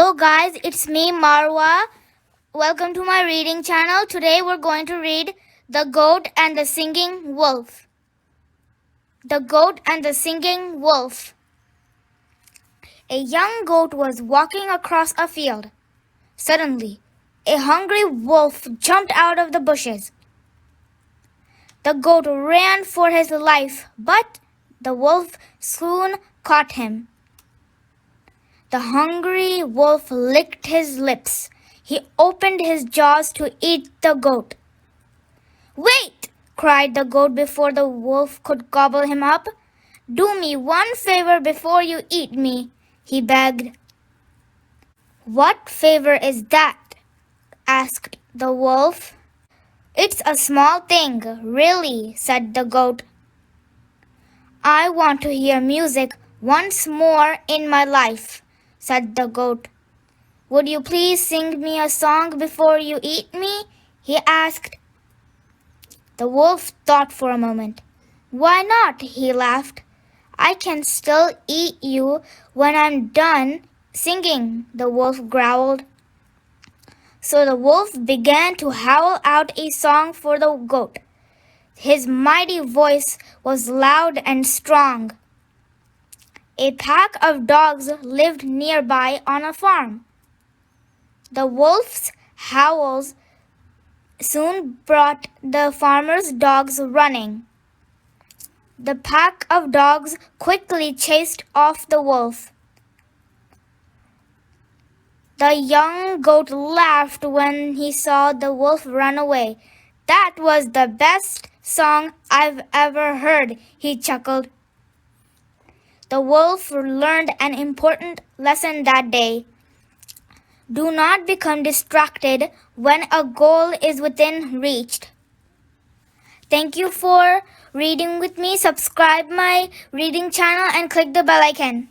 Hello guys, it's me Marwa. Welcome to my reading channel. Today we're going to read The Goat and the Singing Wolf. The Goat and the Singing Wolf. A young goat was walking across a field. Suddenly, a hungry wolf jumped out of the bushes. The goat ran for his life, but the wolf soon caught him. The hungry wolf licked his lips. He opened his jaws to eat the goat. "Wait!" cried the goat before the wolf could gobble him up. "Do me one favor before you eat me," he begged. "What favor is that?" asked the wolf. "It's a small thing, really," said the goat. "I want to hear music once more in my life," said the goat. "Would you please sing me a song before you eat me?" he asked. The wolf thought for a moment. "Why not?" he laughed. "I can still eat you when I'm done singing," the wolf growled. So the wolf began to howl out a song for the goat. His mighty voice was loud and strong. A pack of dogs lived nearby on a farm. The wolf's howls soon brought the farmer's dogs running. The pack of dogs quickly chased off the wolf. The young goat laughed when he saw the wolf run away. "That was the best song I've ever heard," he chuckled. The wolf learned an important lesson that day. Do not become distracted when a goal is within reach. Thank you for reading with me. Subscribe my reading channel and click the bell icon.